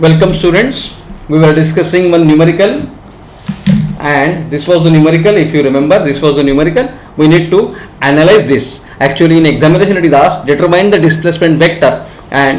Welcome students, we were discussing one numerical and this was the numerical. If you remember, this was the numerical. We need to analyze this. Actually in examination it is asked determine the displacement vector,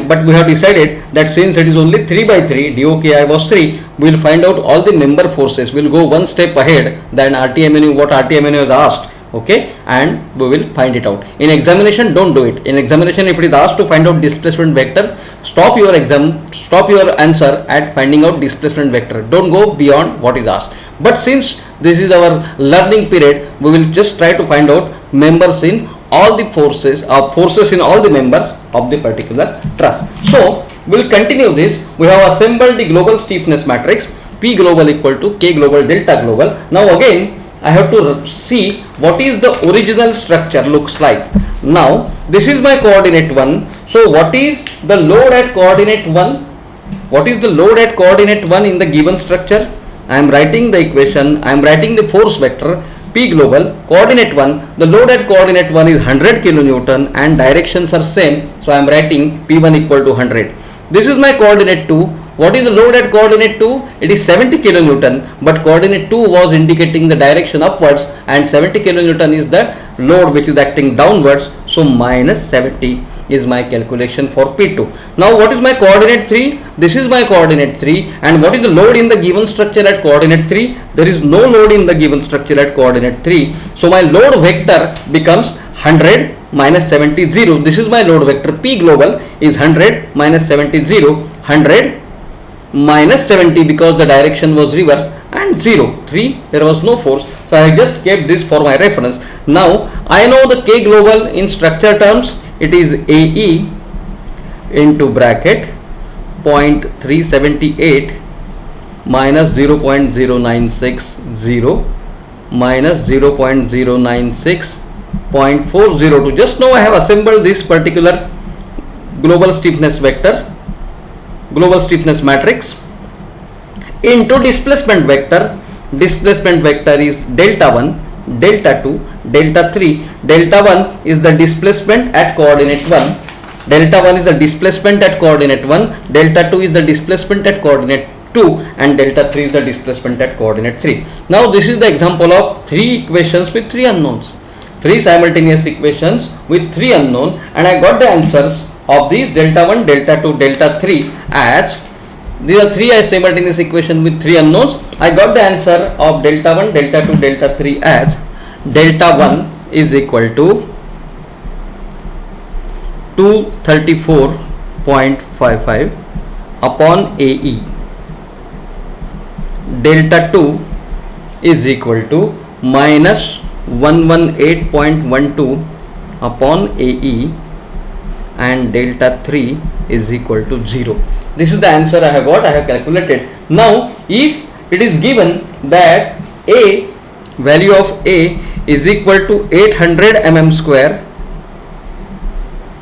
but we have decided that since it is only 3 by 3, DOKI was 3, we will find out all the member forces. We will go one step ahead than RTMNU, what RTMNU has asked. Okay, and we will find it out. In examination, don't do it. In examination, if it is asked to find out displacement vector, stop your answer at finding out displacement vector. Don't go beyond what is asked. But since this is our learning period, we will just try to find out members in all the forces, forces in all the members of the particular truss. So we will continue this. We have assembled the global stiffness matrix P global equal to K global delta global. Now again I have to see what is the original structure looks like. Now this is my coordinate 1. So what is the load at coordinate 1? What is the load at coordinate 1 in the given structure? I am writing the equation. I am writing the force vector P global coordinate 1. The load at coordinate 1 is 100 kilonewton and directions are same. So I am writing P1 equal to 100. This is my coordinate 2. What is the load at coordinate 2? It is 70 kilonewton, but coordinate 2 was indicating the direction upwards and 70 kilonewton is the load which is acting downwards. So minus 70 is my calculation for P2. Now what is my coordinate 3? This is my coordinate 3, and what is the load in the given structure at coordinate 3? There is no load in the given structure at coordinate 3. So my load vector becomes 100 minus 70 0. This is my load vector. P global is 100 minus 70 0. 100 minus 70 because the direction was reverse, and 0 3, there was no force. So I just kept this for my reference. Now I know the K global in structure terms. It is AE into bracket 0.378 minus 0.0960 minus 0.096.402. Just now I have assembled this particular global stiffness vector, global stiffness matrix into displacement vector. Displacement vector is delta 1, delta 2, delta 3. Delta 1 is the displacement at coordinate 1. Delta 1 is the displacement at coordinate 1. Delta 2 is the displacement at coordinate 2, and delta 3 is the displacement at coordinate 3. Now this is the example of 3 equations with 3 unknowns. 3 simultaneous equations with 3 unknown, and I got the answers of these delta 1, delta 2, delta 3 as these are 3 simultaneous equation with 3 unknowns. I got the answer of delta 1, delta 2, delta 3 as delta 1 is equal to 234.55 upon AE. Delta 2 is equal to minus 118.12 upon AE, and delta 3 is equal to 0. This is the answer I have got. I have calculated. Now if it is given that A, value of A is equal to 800 mm square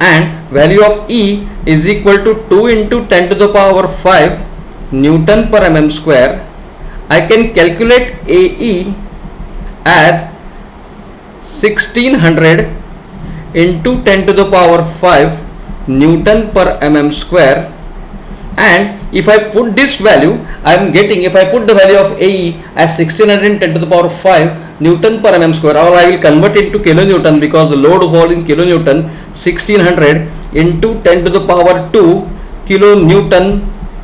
and value of E is equal to 2 into 10 to the power 5 Newton per mm square, I can calculate AE as 1600 into 10 to the power 5 Newton per mm square, and if I put this value, I am getting, if I put the value of AE as 1600 10 to the power 5 Newton per mm square, or I will convert it to kilonewton because the load of all in kilonewton. 1600 into 10 to the power 2 kilonewton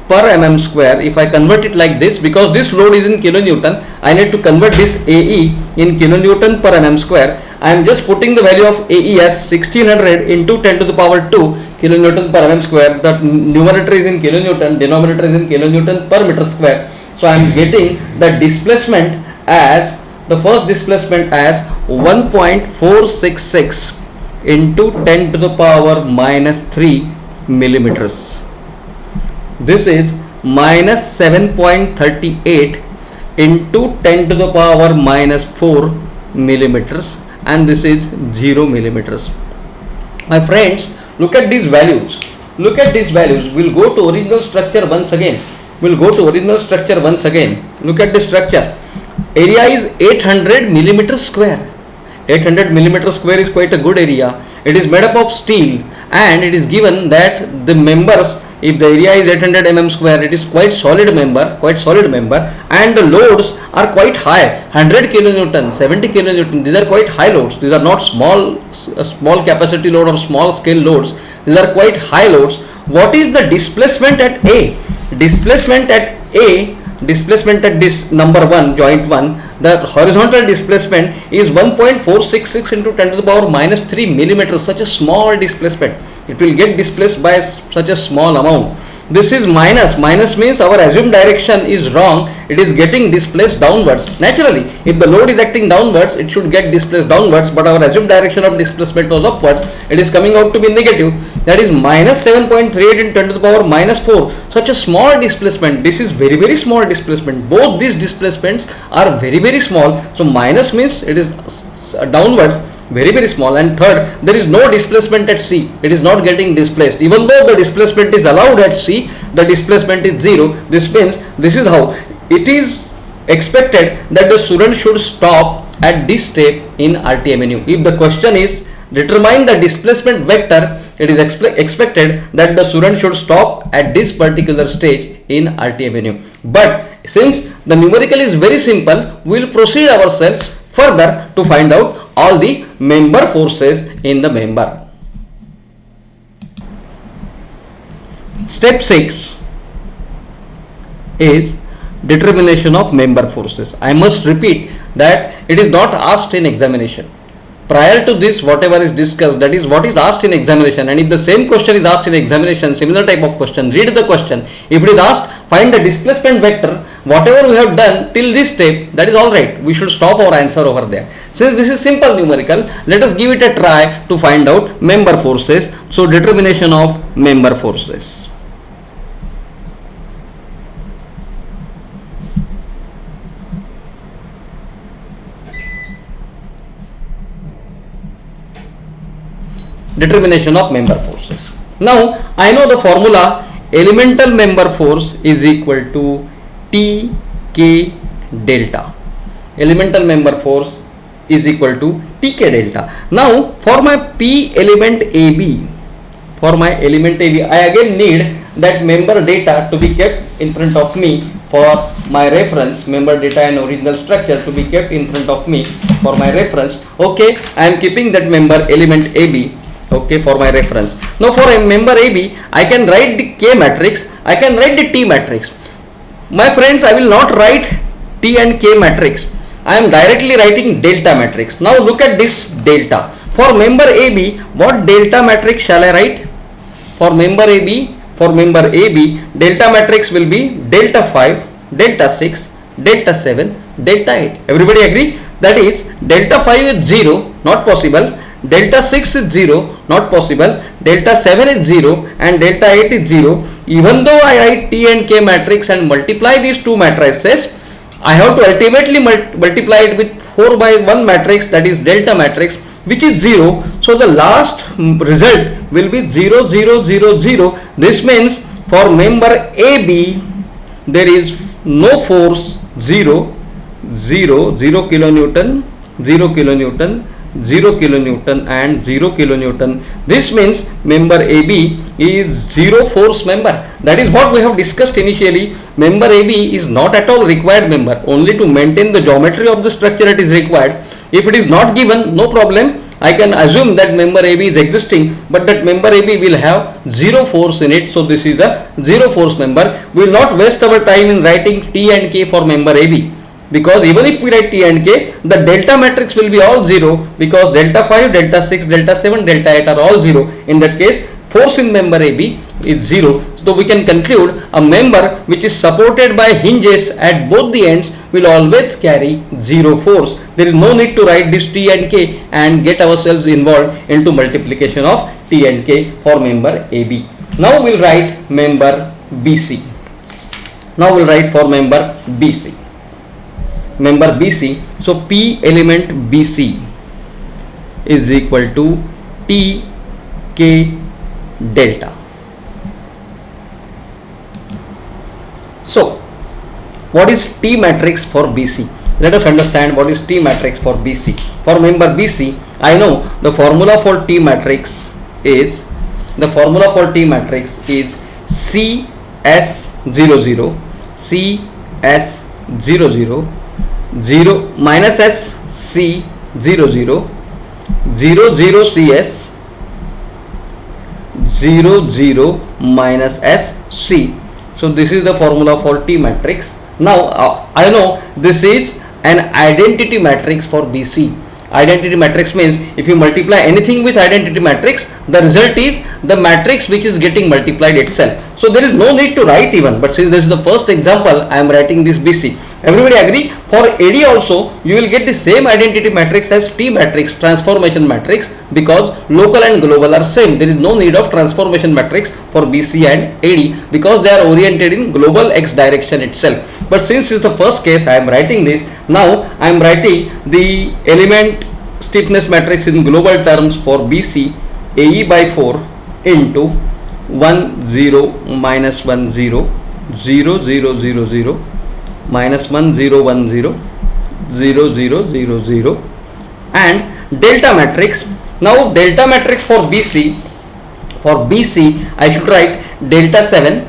per mm square. If I convert it like this, because this load is in kilonewton, I need to convert this AE in kilonewton per mm square. I am just putting the value of AE as 1600 into 10 to the power 2 kilonewton per mm square. The numerator is in kilonewton, denominator is in kilonewton per meter square. So I am getting the displacement as, the first displacement as 1.466 into 10 to the power minus 3 millimeters. This is minus 7.38 into 10 to the power minus 4 millimeters, and this is 0 millimeters. My friends, look at these values. Look at these values. We'll go to original structure once again. Look at the structure. Area is 800 millimeter square. 800 millimeter square is quite a good area. It is made up of steel, and it is given that the members if the area is 800 mm square, it is quite solid member, and the loads are quite high, 100 kilonewton, 70 kilonewton. These are quite high loads. These are not small capacity load or small scale loads. These are quite high loads. What is the displacement at A? Displacement at this number 1, joint 1, the horizontal displacement is 1.466 into 10 to the power minus 3 millimeters. Such a small displacement, it will get displaced by such a small amount. This is minus means our assumed direction is wrong, it is getting displaced downwards. Naturally, if the load is acting downwards, it should get displaced downwards, but our assumed direction of displacement was upwards, it is coming out to be negative. That is minus 7.38 in 10 to the power minus 4. Such a small displacement, this is very small displacement. Both these displacements are very small. So minus means it is downwards, very small. And third, there is no displacement at C. It is not getting displaced. Even though the displacement is allowed at C, the displacement is 0. This means this is how it is expected that the student should stop at this step in RTMNU. If the question is determine the displacement vector, it is expected that the student should stop at this particular stage in RTMNU. But since the numerical is very simple, we will proceed ourselves further to find out all the member forces in the member. Step 6 is determination of member forces. I must repeat that it is not asked in examination. Prior to this, whatever is discussed, that is what is asked in examination. And if the same question is asked in examination, similar type of question, read the question. If it is asked, find the displacement vector, whatever we have done till this step, that is alright. We should stop our answer over there. Since this is simple numerical, let us give it a try to find out member forces. So determination of member forces. Determination of member forces. Now I know the formula. Elemental member force is equal to Tk delta. Elemental member force is equal to Tk delta. Now for my P element AB, I again need that member data to be kept in front of me for my reference. Member data and original structure to be kept in front of me for my reference. Okay, I am keeping that member element AB. Okay, for my reference. Now for a member AB, I can write the K matrix, I can write the T matrix. My friends, I will not write T and K matrix. I am directly writing delta matrix. Now look at this delta. For member AB, what delta matrix shall I write? For member AB, delta matrix will be delta 5, delta 6, delta 7, delta 8. Everybody agree? That is delta 5 is 0, not possible. Delta 6 is 0, not possible. Delta 7 is 0 and delta 8 is 0. Even though I write T and K matrix and multiply these two matrices, I have to ultimately multiply it with 4 by 1 matrix, that is delta matrix, which is 0. So the last result will be 0, 0, 0, 0. This means for member AB, there is no force, 0, 0, 0 kilonewton, 0 kilonewton, 0 kilonewton and 0 kilonewton. This means member AB is 0 force member. That is what we have discussed initially. Member AB is not at all required member. Only to maintain the geometry of the structure it is required. If it is not given, no problem. I can assume that member AB is existing, but that member AB will have 0 force in it. So this is a 0 force member. We will not waste our time in writing T and K for member AB. Because even if we write T and K, the delta matrix will be all 0, because delta 5, delta 6, delta 7, delta 8 are all 0. In that case, force in member AB is 0. So we can conclude a member which is supported by hinges at both the ends will always carry 0 force. There is no need to write this T and K and get ourselves involved into multiplication of T and K for member AB. Now we will write member BC. Now we will write for member BC. Member BC. So P element BC is equal to T K delta. So what is T matrix for BC? Let us understand what is T matrix for BC. For member BC, I know the formula for T matrix is CS00, CS00, 0 minus S C00, 00CS, 00 minus S C. So this is the formula for T matrix. Now I know this is an identity matrix for BC. Identity matrix means if you multiply anything with identity matrix, the result is the matrix which is getting multiplied itself. So there is no need to write even, but since this is the first example, I am writing this BC. Everybody agree? For AD also, you will get the same identity matrix as T matrix, transformation matrix, because local and global are same. There is no need of transformation matrix for BC and AD because they are oriented in global X direction itself. But since it's the first case, I am writing this. Now I am writing the element stiffness matrix in global terms for BC, AE by 4 into 1 0 minus 1 0 0 0 0 0 minus 1 0 1 0 0 0 0 0 and delta matrix. Now delta matrix for BC I should write delta 7,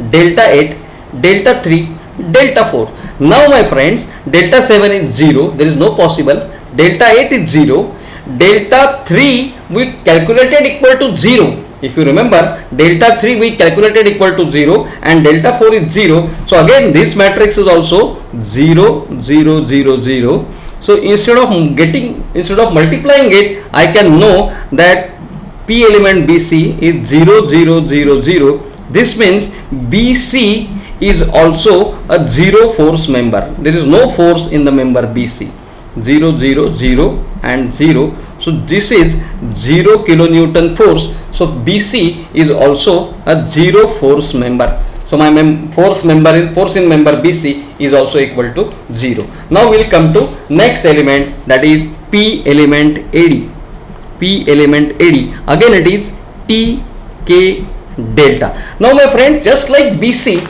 delta 8, delta 3, delta 4. Now my friends, delta 7 is 0, there is no possible. Delta 8 is 0, delta 3 we calculated equal to 0. If you remember, delta 3 we calculated equal to 0 and delta 4 is 0. So again this matrix is also 0 0 0 0. So instead of multiplying it, I can know that P element BC is 0 0 0 0. This means BC is also a zero force member. There is no force in the member BC. 0 0 0 and 0. So this is 0 kilonewton force. So BC is also a zero force member. So my force in member BC is also equal to 0. Now we will come to next element, that is P element AD. P element AD. Again it is T K delta. Now my friend, just like BC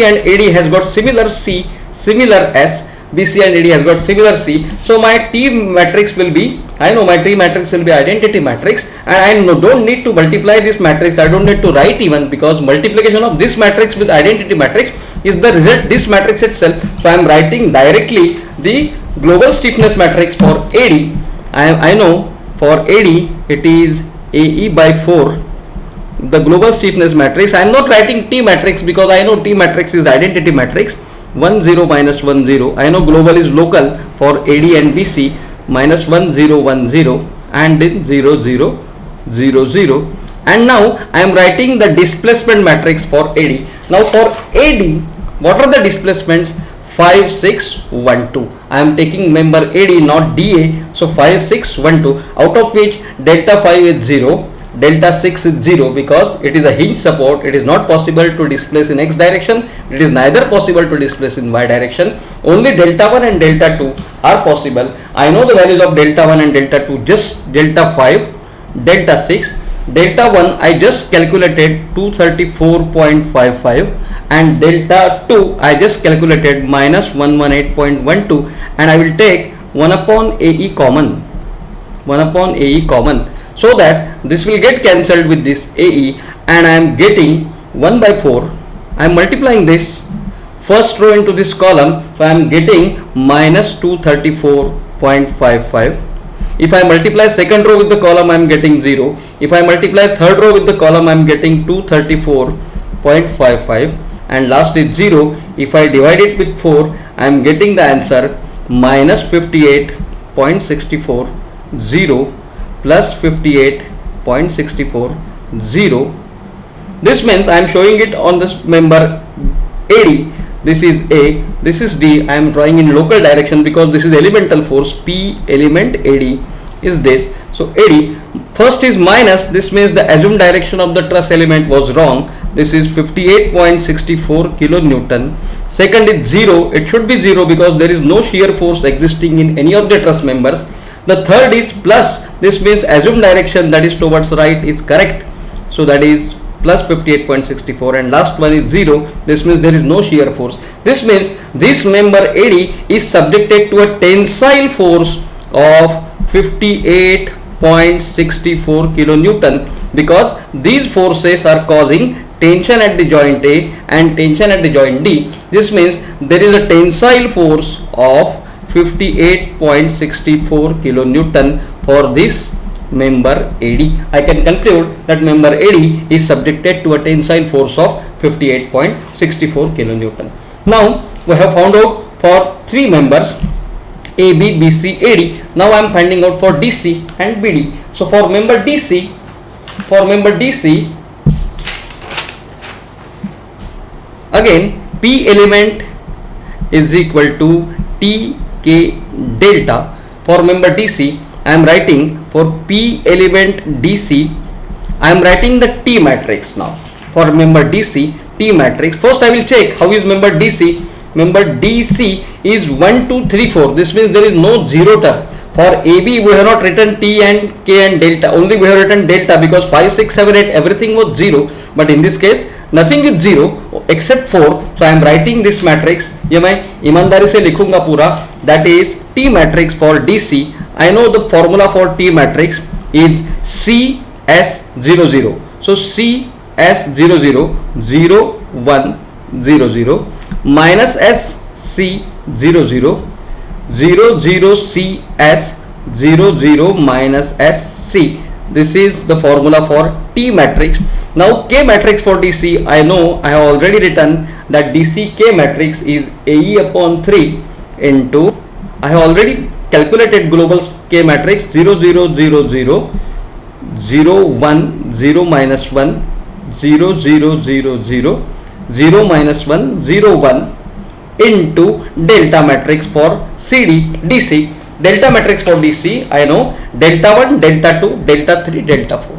and AD has got similar C, similar S. BC and AD has got similar C. So my T matrix will be, I know my T matrix will be identity matrix, and I don't need to multiply this matrix. I don't need to write even, because multiplication of this matrix with identity matrix is the result this matrix itself. So I am writing directly the global stiffness matrix for AD. I know for AD it is AE by 4. The global stiffness matrix. I am not writing T matrix because I know T matrix is identity matrix. 1 0 minus 1 0. I know global is local for AD and BC. Minus 1 0 1 0 and then 0 0 0 0. And now I am writing the displacement matrix for AD. Now for AD, what are the displacements? 5 6 1 2. I am taking member AD, not DA. So 5 6 1 2, out of which delta 5 is 0. Delta 6 is 0 because it is a hinge support. It is not possible to displace in X direction. It is neither possible to displace in Y direction. Only delta 1 and delta 2 are possible. I know the values of delta 1 and delta 2, just delta 5, delta 6. Delta 1 I just calculated 234.55 and delta 2 I just calculated minus 118.12, and I will take 1 upon AE common. 1 upon AE common. So that this will get cancelled with this AE, and I am getting 1 by 4. I am multiplying this first row into this column, so I am getting minus 234.55. If I multiply second row with the column, I am getting 0. If I multiply third row with the column, I am getting 234.55, and last is 0. If I divide it with 4, I am getting the answer minus 58.64, 0 plus 58.64, 0. This means I am showing it on this member AD. This is A, this is D. I am drawing in local direction because this is elemental force. P element AD is this. So AD, first is minus. This means the assumed direction of the truss element was wrong. This is 58.64 kilonewton. Second is 0. It should be 0 because there is no shear force existing in any of the truss members. The third is plus. This means assumed direction, that is towards right, is correct. So that is plus 58.64, and last one is 0. This means there is no shear force. This means this member AD is subjected to a tensile force of 58 58.64 kilonewton, because these forces are causing tension at the joint A and tension at the joint D. This means there is a tensile force of 58.64 kilonewton for this member AD. I can conclude that member AD is subjected to a tensile force of 58.64 kilonewton. Now we have found out for three members AB, BC, AD. Now I am finding out for DC and BD. So for member DC, again P element is equal to TK delta. For member DC, I am writing for P element DC, I am writing the T matrix now. For member DC, T matrix. First I will check how is member DC. Member DC is 1, 2, 3, 4. This means there is no zero term. For AB we have not written T and K and delta, only we have written delta, because 5, 6, 7, 8 everything was 0, but in this case nothing is 0 except 4. So I am writing this matrix, ये मैं ईमानदारी से लिखूंगा पूरा, that is T matrix for DC. I know the formula for T matrix is CS00. So CS00 0 1 0 0 minus SC00 0 0 CS 00 minus SC. This is the formula for T matrix. Now K matrix for DC, I know I have already written that DC K matrix is AE upon 3 into, I have already calculated global K matrix 0 0 0 0 0 1 0 minus 1 0 0 0 0 0 minus 1 0 1 into delta matrix for CD DC. Delta matrix for DC, I know delta 1, delta 2, delta 3, delta 4.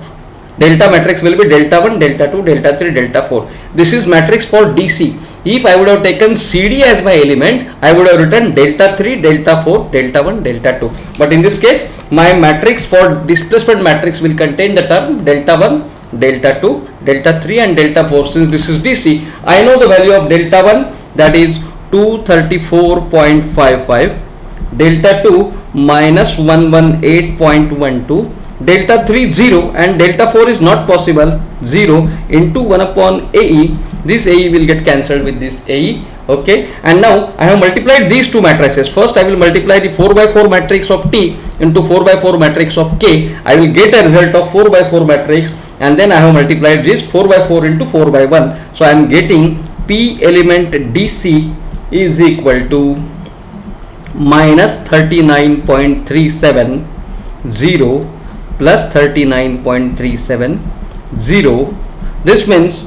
Delta matrix will be delta 1, delta 2, delta 3, delta 4. This is matrix for DC. If I would have taken CD as my element, I would have written delta 3, delta 4, delta 1, delta 2. But in this case, my matrix for displacement matrix will contain the term delta 1, delta 2, delta 3 and delta 4. Since this is DC, I know the value of delta 1, that is 234.55, delta 2 minus 118.12, delta 3 0 and delta 4 is not possible, 0 into 1 upon AE. This AE will get cancelled with this AE. Okay, and now I have multiplied these two matrices. First I will multiply the 4 by 4 matrix of T into 4 by 4 matrix of K. I will get a result of 4 by 4 matrix, and then I have multiplied this 4 by 4 into 4 by 1. So I am getting P element DC is equal to minus 39.370 plus 39.370. This means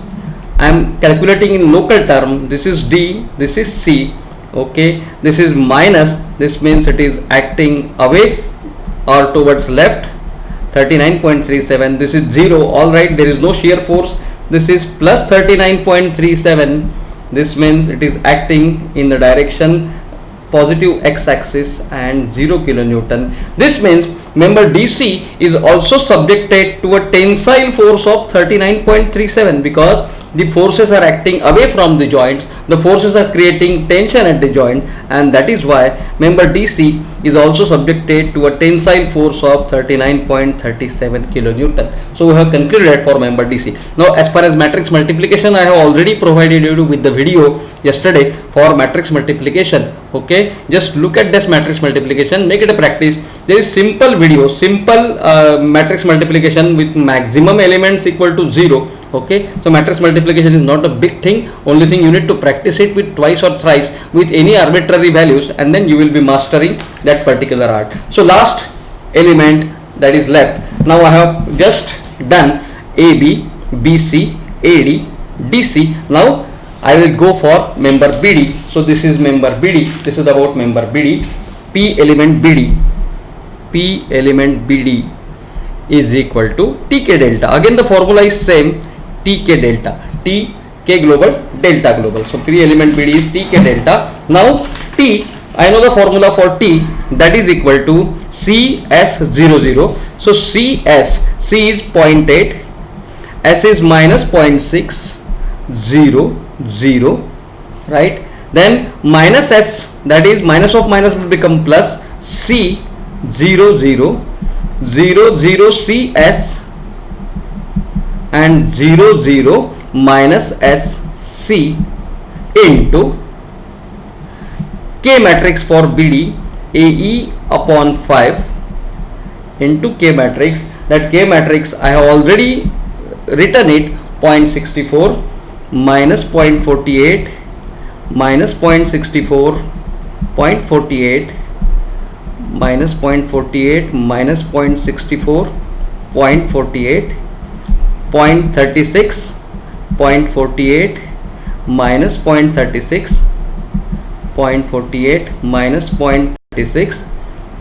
I am calculating in local term. This is D, this is C. Okay, this is minus, this means it is acting away or towards left, 39.37. This is 0. All right, there is no shear force. This is plus 39.37. This means it is acting in the direction positive x-axis and 0 kilonewton. This means member DC is also subjected to a tensile force of 39.37, because the forces are acting away from the joints, the forces are creating tension at the joint, and that is why member DC is also subjected to a tensile force of 39.37 kilonewton. So we have concluded for member DC. Now as far as matrix multiplication, I have already provided you with the video yesterday for matrix multiplication. Okay, just look at this matrix multiplication, make it a practice. There is simple video, simple matrix multiplication with maximum elements equal to 0. Okay, so matrix multiplication is not a big thing. Only thing you need to practice it with twice or thrice with any arbitrary values, and then you will be mastering that particular art. So last element that is left. Now I have just done AB, BC, AD, DC. Now I will go for member BD. So this is member BD. This is about member BD. P element BD. P element BD is equal to TK delta. Again the formula is same. TK delta. T K global, delta global. So P element BD is TK delta. Now T, I know the formula for T, that is equal to CS00. So CS, C is 0.8, S is minus 0.6, 0, 0, right? Then minus S, that is minus of minus will become plus, C 0 0, 0 CS and 0 minus SC into K matrix for BD AE upon 5 into K matrix. That K matrix I have already written it, 0.64 minus 0.48 minus 0.64 0.48 minus 0.48 minus 0.64 0.48 0.36 0.48 minus 0.36 0.48 minus 0.36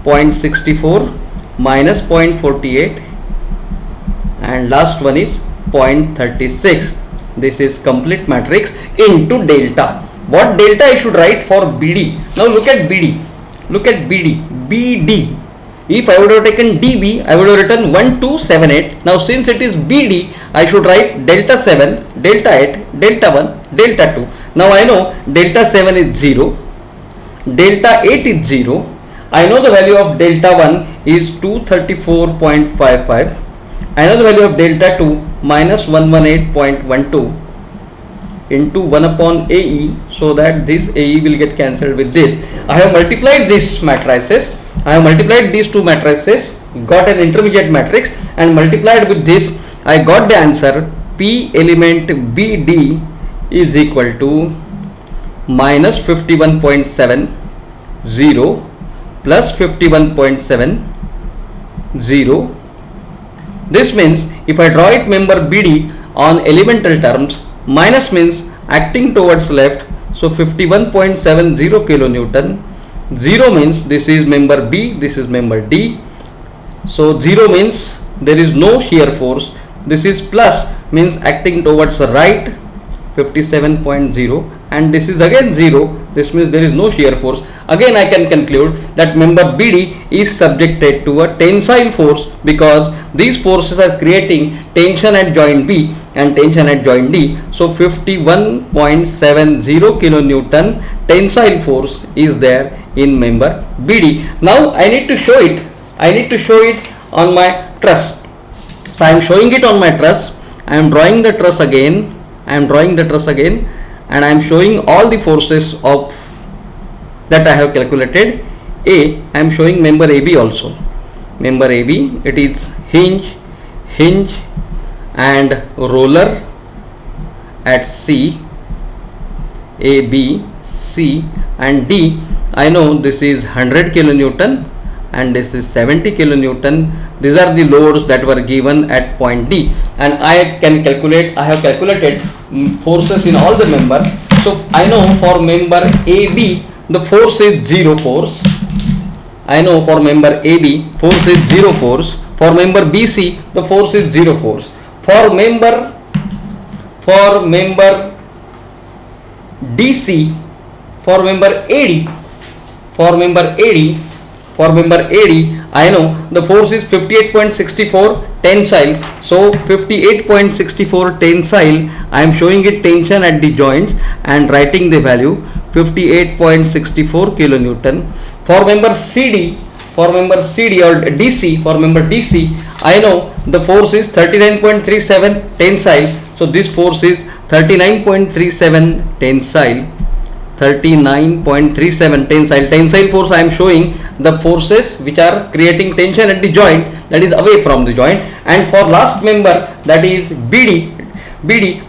0.64 minus 0.48 and last one is 0.36. This is complete matrix into delta. What delta I should write for BD? Now look at BD. Look at BD. BD. If I would have taken DB, I would have written 1278. Now since it is BD, I should write delta 7, delta 8, delta 1, delta 2. Now I know delta 7 is 0, delta 8 is 0. I know the value of delta 1 is 234.55. I know the value of delta 2 minus 118.12 into 1 upon AE, so that this AE will get cancelled with this. I have multiplied these matrices. I have multiplied these two matrices, got an intermediate matrix and multiplied with this. I got the answer P element BD is equal to minus 51.70 plus 51.70. This means if I draw it member BD on elemental terms, minus means acting towards left, so 51.70 kilonewton. 0 means this is member B, this is member D. So 0 means there is no shear force. This is plus means acting towards the right, 57.0, and this is again 0. This means there is no shear force. Again I can conclude that member BD is subjected to a tensile force because these forces are creating tension at joint B and tension at joint D. So 51.70 kilonewton tensile force is there in member BD. Now I need to show it. I need to show it on my truss. So I am showing it on my truss. I am drawing the truss again. And I am showing all the forces of that I have calculated. I am showing member AB also. Member AB, it is hinge and roller at C, A, B, C and D. I know this is 100 kilonewton and this is 70 kilonewton. These are the loads that were given at point D, and I have calculated forces in all the members. So I know for member AB the force is 0 force. I know for member AB force is 0 force. For member BC the force is 0 force. For member DC, for member AD, I know the force is 58.64 tensile. So 58.64 tensile, I am showing it tension at the joints and writing the value 58.64 kilonewton. For member CD or DC, for member DC, I know the force is 39.37 tensile. So this force is 39.37 tensile. 39.37 tensile force. I am showing the forces which are creating tension at the joint, that is away from the joint. And for last member, that is BD,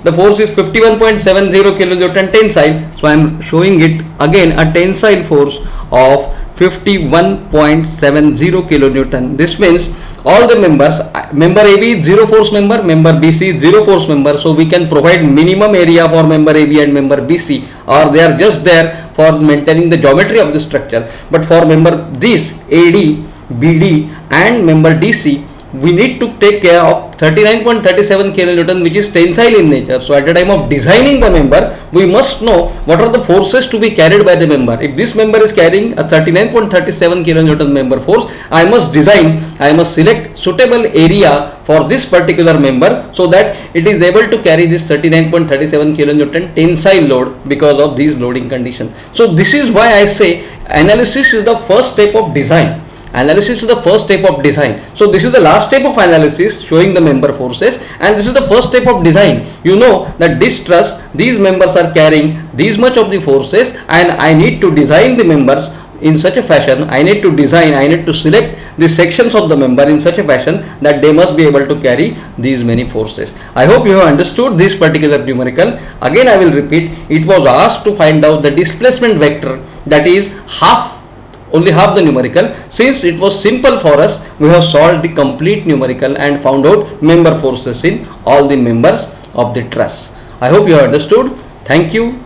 the force is 51.70 kilonewton tensile. So I am showing it again a tensile force of 51.70 kilonewton. This means all the members, member AB is 0 force member BC is 0 force member. So we can provide minimum area for member AB and member BC, or they are just there for maintaining the geometry of the structure. But for member this AD, BD and member DC, we need to take care of 39.37 kilonewton, which is tensile in nature. So at the time of designing the member, we must know what are the forces to be carried by the member. If this member is carrying a 39.37 kilonewton member force, I must select suitable area for this particular member so that it is able to carry this 39.37 kilonewton tensile load because of these loading conditions. So this is why I say analysis is the first step of design. Analysis is the first step of design. So this is the last step of analysis, showing the member forces, and this is the first step of design. You know that this trust, these members are carrying these much of the forces, and I need to design the members in such a fashion. I need to select the sections of the member in such a fashion that they must be able to carry these many forces. I hope you have understood this particular numerical. Again I will repeat, it was asked to find out the displacement vector, that is only half the numerical. Since it was simple for us, we have solved the complete numerical and found out member forces in all the members of the truss. I hope you have understood. Thank you.